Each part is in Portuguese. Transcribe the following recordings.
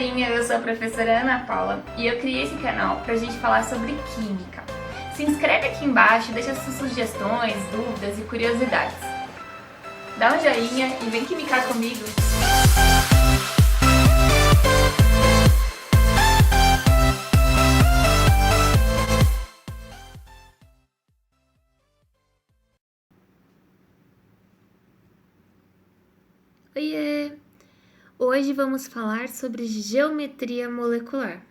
galerinha, eu sou a professora Ana Paula e eu criei esse canal pra gente falar sobre química. Se inscreve aqui embaixo, deixa suas sugestões, dúvidas e curiosidades. Dá um joinha e vem químicar comigo! Oiê! Hoje vamos falar sobre geometria molecular.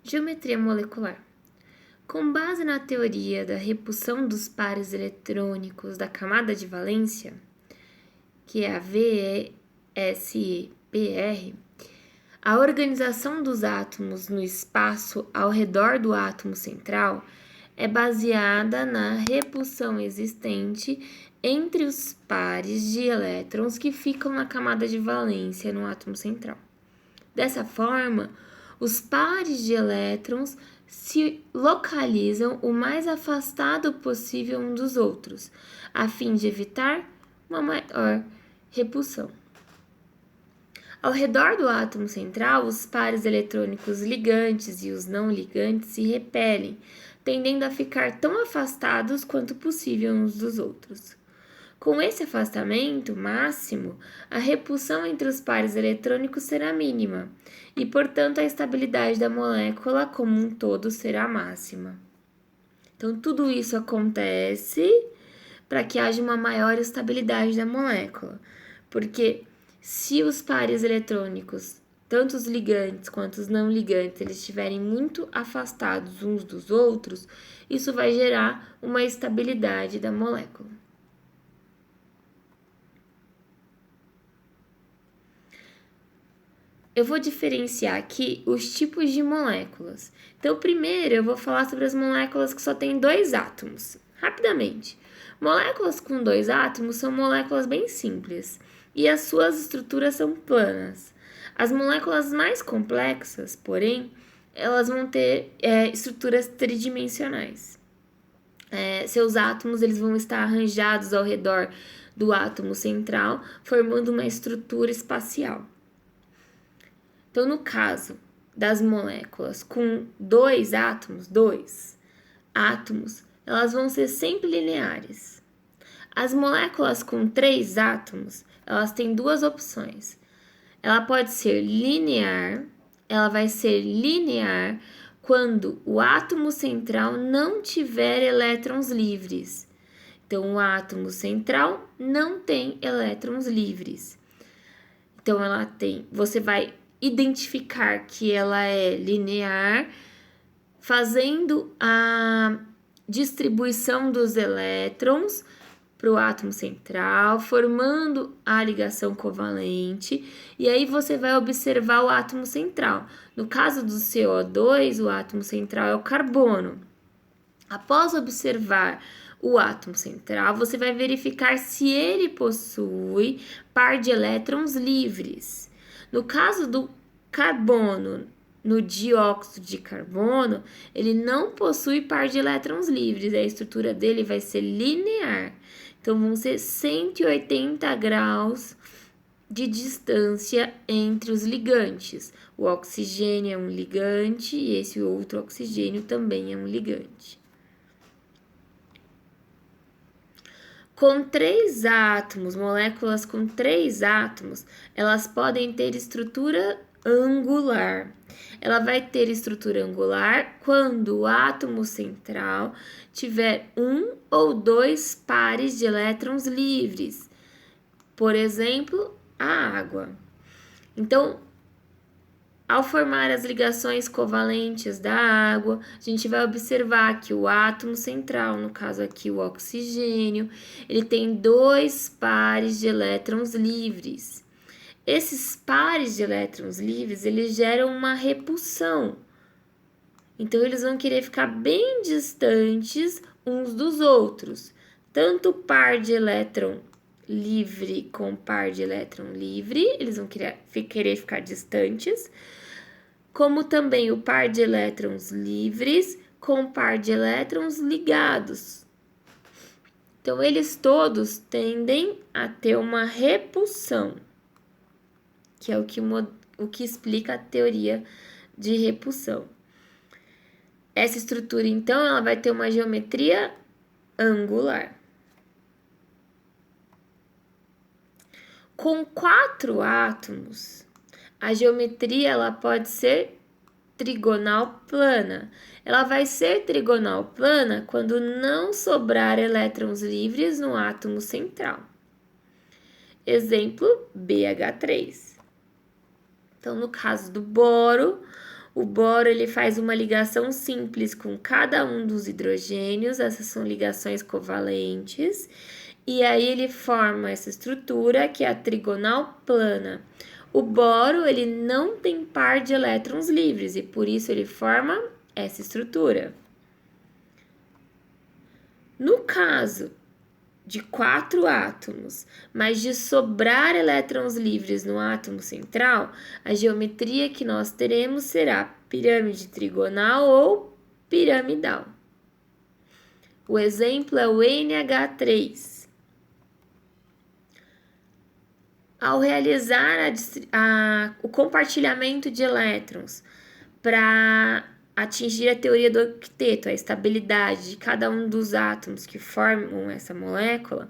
Geometria molecular. Com base na teoria da repulsão dos pares eletrônicos da camada de valência, que é a VSEPR, a organização dos átomos no espaço ao redor do átomo central é baseada na repulsão existente entre os pares de elétrons que ficam na camada de valência no átomo central. Dessa forma, os pares de elétrons se localizam o mais afastado possível um dos outros, a fim de evitar uma maior repulsão. Ao redor do átomo central, os pares eletrônicos ligantes e os não ligantes se repelem, tendendo a ficar tão afastados quanto possível uns dos outros. Com esse afastamento máximo, a repulsão entre os pares eletrônicos será mínima e, portanto, a estabilidade da molécula como um todo será máxima. Então, tudo isso acontece para que haja uma maior estabilidade da molécula, porque se os pares eletrônicos, tanto os ligantes quanto os não ligantes, eles estiverem muito afastados uns dos outros, isso vai gerar uma estabilidade da molécula. Eu vou diferenciar aqui os tipos de moléculas. Então, primeiro eu vou falar sobre as moléculas que só têm dois átomos. Rapidamente. Moléculas com dois átomos são moléculas bem simples e as suas estruturas são planas. As moléculas mais complexas, porém, elas vão ter estruturas tridimensionais. Seus átomos eles vão estar arranjados ao redor do átomo central, formando uma estrutura espacial. Então, no caso das moléculas com dois átomos, elas vão ser sempre lineares. As moléculas com 3 átomos, elas têm duas opções. Ela pode ser linear, ela vai ser linear quando o átomo central não tiver elétrons livres. Então, o átomo central não tem elétrons livres. Então, você vai identificar que ela é linear, fazendo a distribuição dos elétrons para o átomo central, formando a ligação covalente, e aí você vai observar o átomo central. No caso do CO2, o átomo central é o carbono. Após observar o átomo central, você vai verificar se ele possui par de elétrons livres. No caso do carbono, no dióxido de carbono, ele não possui par de elétrons livres, a estrutura dele vai ser linear. Então, vão ser 180 graus de distância entre os ligantes. O oxigênio é um ligante e esse outro oxigênio também é um ligante. Com 3 átomos, moléculas com 3 átomos, elas podem ter estrutura angular. Ela vai ter estrutura angular quando o átomo central tiver 1 ou 2 pares de elétrons livres. Por exemplo, a água. Então, ao formar as ligações covalentes da água, a gente vai observar que o átomo central, no caso aqui o oxigênio, ele tem 2 pares de elétrons livres. Esses pares de elétrons livres, eles geram uma repulsão. Então, eles vão querer ficar bem distantes uns dos outros. Tanto par de elétron livre com par de elétron livre, eles vão querer ficar distantes, como também o par de elétrons livres com par de elétrons ligados. Então, eles todos tendem a ter uma repulsão, que é o que explica a teoria de repulsão. Essa estrutura, então, ela vai ter uma geometria angular. Com 4 átomos, a geometria ela pode ser trigonal plana. Ela vai ser trigonal plana quando não sobrar elétrons livres no átomo central. Exemplo, BH3. Então, no caso do boro, o boro ele faz uma ligação simples com cada um dos hidrogênios, essas são ligações covalentes, e aí ele forma essa estrutura que é a trigonal plana. O boro ele não tem par de elétrons livres e por isso ele forma essa estrutura. No caso de 4 átomos, mas de sobrar elétrons livres no átomo central, a geometria que nós teremos será pirâmide trigonal ou piramidal. O exemplo é o NH3. Ao realizar o compartilhamento de elétrons para atingir a teoria do octeto, a estabilidade de cada um dos átomos que formam essa molécula,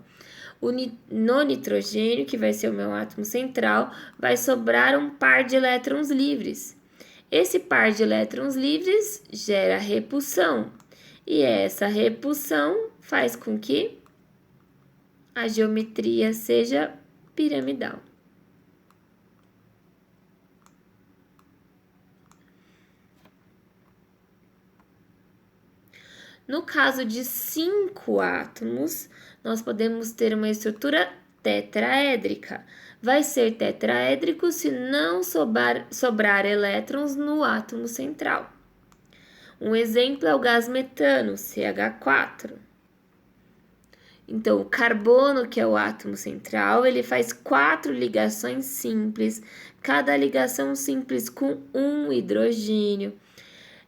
no nitrogênio, que vai ser o meu átomo central, vai sobrar um par de elétrons livres. Esse par de elétrons livres gera repulsão, e essa repulsão faz com que a geometria seja piramidal. No caso de 5 átomos, nós podemos ter uma estrutura tetraédrica. Vai ser tetraédrico se não sobrar elétrons no átomo central. Um exemplo é o gás metano, CH4. Então, o carbono, que é o átomo central, ele faz 4 ligações simples, cada ligação simples com um hidrogênio.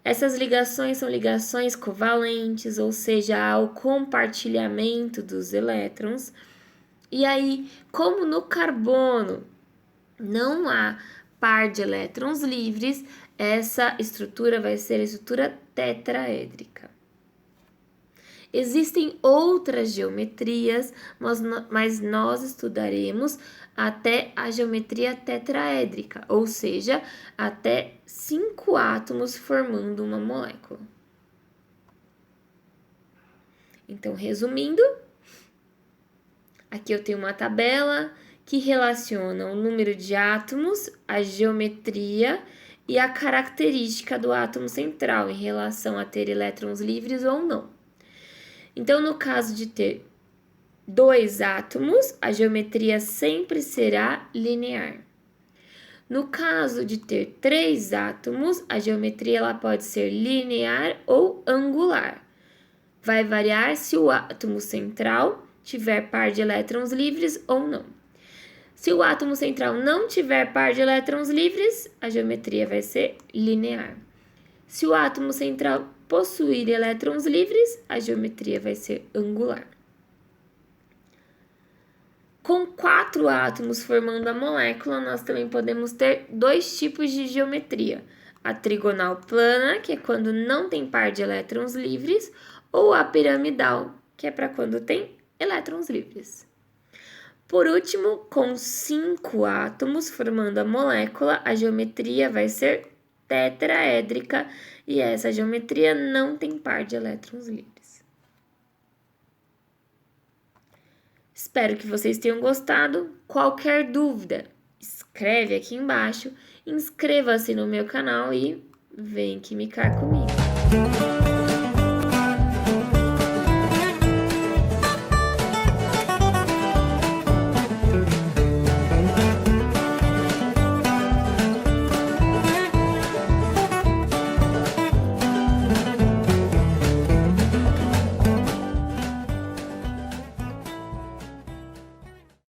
Essas ligações são ligações covalentes, ou seja, há o compartilhamento dos elétrons. E aí, como no carbono não há par de elétrons livres, essa estrutura vai ser a estrutura tetraédrica. Existem outras geometrias, mas nós estudaremos até a geometria tetraédrica, ou seja, até 5 átomos formando uma molécula. Então, resumindo, aqui eu tenho uma tabela que relaciona o número de átomos, a geometria e a característica do átomo central em relação a ter elétrons livres ou não. Então, no caso de ter 2 átomos, a geometria sempre será linear. No caso de ter 3 átomos, a geometria ela pode ser linear ou angular. Vai variar se o átomo central tiver par de elétrons livres ou não. Se o átomo central não tiver par de elétrons livres, a geometria vai ser linear. Se o átomo central possuir elétrons livres, a geometria vai ser angular. Com 4 átomos formando a molécula, nós também podemos ter 2 tipos de geometria. A trigonal plana, que é quando não tem par de elétrons livres, ou a piramidal, que é para quando tem elétrons livres. Por último, com 5 átomos formando a molécula, a geometria vai ser tetraédrica e essa geometria não tem par de elétrons livres. Espero que vocês tenham gostado. Qualquer dúvida, escreve aqui embaixo, inscreva-se no meu canal e vem química comigo.